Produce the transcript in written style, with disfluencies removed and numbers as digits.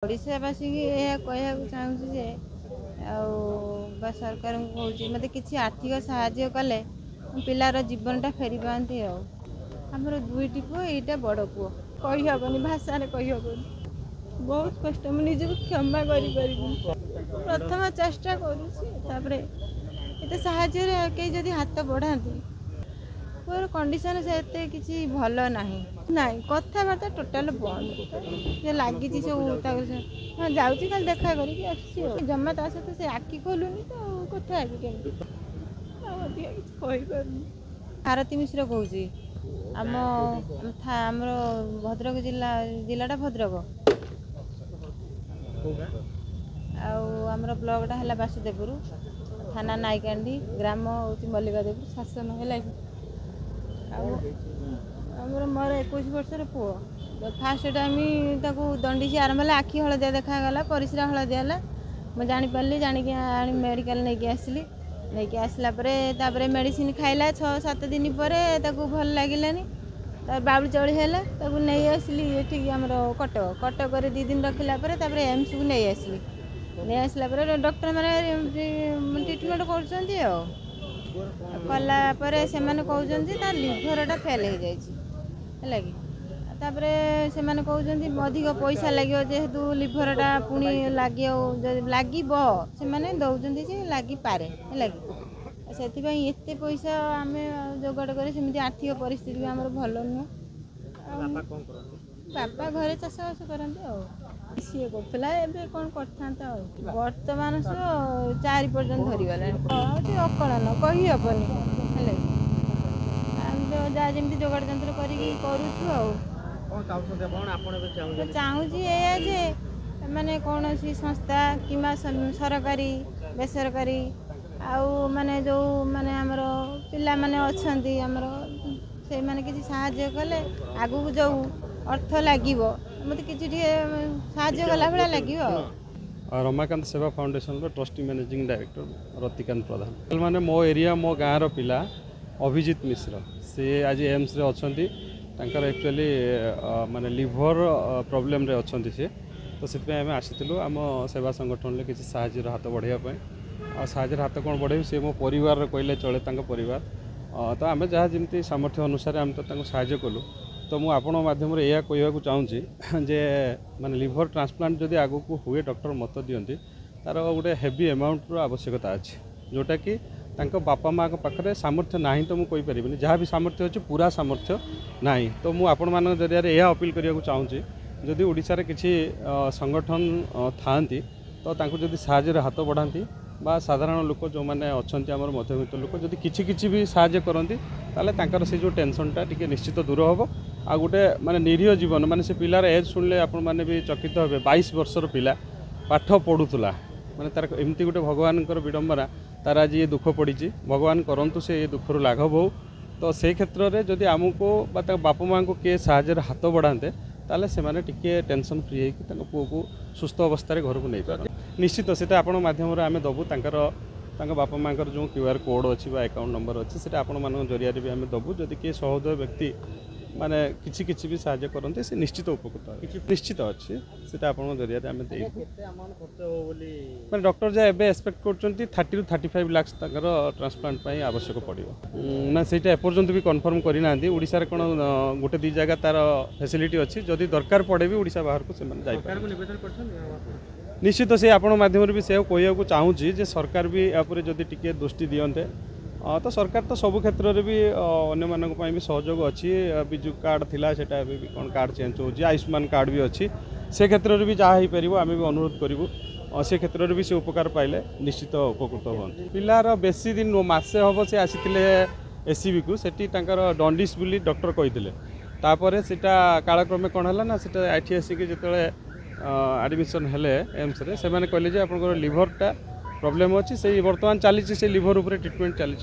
ओडिशावासी की यह कहूँ चाहूँगी सरकार को मत कि आर्थिक साहाय्य कले पिलार जीवनटा फेरी पाती आमर दुईटी पुओ यहाँ बड़ पुओ कहीहबनी भाषा कहीहबनी बहुत कष्ट मुझे क्षमा कर प्रथम चेष्टा करते साहाय्य कई जदि हाथ बढ़ाती पुअर कंडीशन से एते किसी भल ना कथबार्ता टोटाल बंद लगी सब हाँ जाऊँगी खाली देखा कर जमा ता सहित से आखि खोलुनी तो कथा कमी भारती मिश्र कहूँ आम भद्रक जिलाटा भद्रक आमर ब्लकटा है बासुदेवपुर थाना नायकांडी ग्राम हूँ मल्लिकादेवपुर शासन है मोर 21 वर्षर पुओ फास्ट टाइम दंडी आरंभ है आखि हलदिया देखागला परिश्रा हलदिया है मुझे जापारि जाणी मेडिकल नहीं आसली नहीं आसला मेडिसिन खाइला 6-7 दिन पर भल लगे बाबुल चौड़ी है नहीं आसली ये आमर कटक 2 दिन रखला एम्स को नहीं आसली नहीं आसला डॉक्टर मैंने ट्रिटमेंट कर कलापर से कहते लिभरटा फेल हो जाए से अधिक पैसा लगे जेहेतु लिभरटा पुणी लगे से दौरान लगी पारे है से पैसा आम जोगाड़ कर आर्थिक परिस्थिति आम भल नुह बापा घरे चाषबास करते सी करा कौन करता बर्तमान 4 पर्यटन धरीगला अकलन कहीहबनी जहाँ जमी जोगाड़ जंत्र चाहूँगी ये मैंने कौन सी संस्था कि सरकारी बेसरकारी आउ माने जो माने आमर पिला माने अच्छी आमर से माने किसी साहाय्य कले आगू जो अर्थ लगे मत कि साहाय्य कला भाया लगे Ramakant Seva foundation trustee managing director Ratikant Pradhan माने मो एरिया मो गाँव पिला अभिजित मिश्र से आज एम्स रे अच्छी एक्चुअली माने लिभर प्रोब्लेम रे अच्छी सी तो से आम आसी आम सेवा संगठन में किसी साहाय्य हाथ बढ़ाई और साहाय्य हाथ कौन बढ़े सी मो परिवार कहले चले परिवार तो आम जहाँ जमी सामर्थ्य अनुसार आम तो साहाय्य कलु तो मुझे आपण मध्यम यह कहवाक चाहूँगी जे माने लिभर ट्रांसप्लांट जदि आगु को हुए डॉक्टर मत दियंती तार गोटे हेवी अमाउंट आवश्यकता अच्छी जोटा कि तांको बापा माँ पाखे सामर्थ्य ना तो मुझे कहीपरि जहाँ भी सामर्थ्य अच्छे पूरा सामर्थ्य ना तो मुझे आपण मान जरिया यह अपील करने चाहूँगी जदि ओडिशा किसी संगठन था तो जदि साहाय्य हाथ बढ़ाती बा साधारण लोक जो मैंने अच्छा आम मध्यवित्त लोक जदि किसी भी साहाय्य करती ताले से जो टेंशनटा टी निश्चित दूर हम आ गोटे माने निरीह जीवन माने से पिलार एज शुणिले आपण मैंने भी चकित हे 22 वर्षर पिला पाठ पढ़ुला माने तार एमती गोटे भगवान विडंबना तार आज ये दुख पड़ी भगवान करंतु से ये दुखर लाघव हो तो से क्षेत्र में जदि आमको बापा माँ को किए साहाय्य हाथ बढ़ाते ताले से माने टिके टेंशन फ्री है पुओ को सुस्थ अवस्था घर को नहीं पारे निश्चित से आपण मध्यम आम दबू बापा माँ जो QR कोड अच्छी अकाउंट नंबर अच्छी से आपण मान जरिया भी आम दबू जदि किए सहोदय व्यक्ति माने किसी भी साहाय्य करते से निश्चित उपकृत निश्चित अच्छी से जरिया आम मैंने डॉक्टर जहाँ एवं एक्सपेक्ट कर 30 to 35 लाख ट्रांसप्लांट आवश्यक पड़ो ना से एपर्यंत भी कन्फर्म करना ओडिशा कौन गोटे 2 जगह तार फैसिलिटी अच्छी जदि दरकार पड़े भी ओडिशा बाहर को निश्चित से आपण माध्यम भी से कहूँ चाहूँगी जे सरकार भी या जदि टिके दृष्टि दियंते तो सरकार तो सब क्षेत्र में भी अन्य भी सहयोग अच्छी बिजु कार्ड थिला सेटा भी कौन कार्ड चेंज हो आयुष्मान कार्ड भी अच्छी से क्षेत्र में भी जहाँ हो पार आम भी अनुरोध करूँ से क्षेत्र में भी से उपकार पाइले निश्चित उपकृत हूँ पिलार बेसी दिन मसे हम से आसी एससीबी को सेठी डंडिस बोली डॉक्टर कही तापर सेटा कालक्रमे कौन है ना सेटा आईटी आसिक जो एडमिशन हेले एम्स रे से कहले जे आपन लिभरटा प्रॉब्लम अच्छी से बर्तमान चली से लिभर उपर ट्रिटमेंट चली।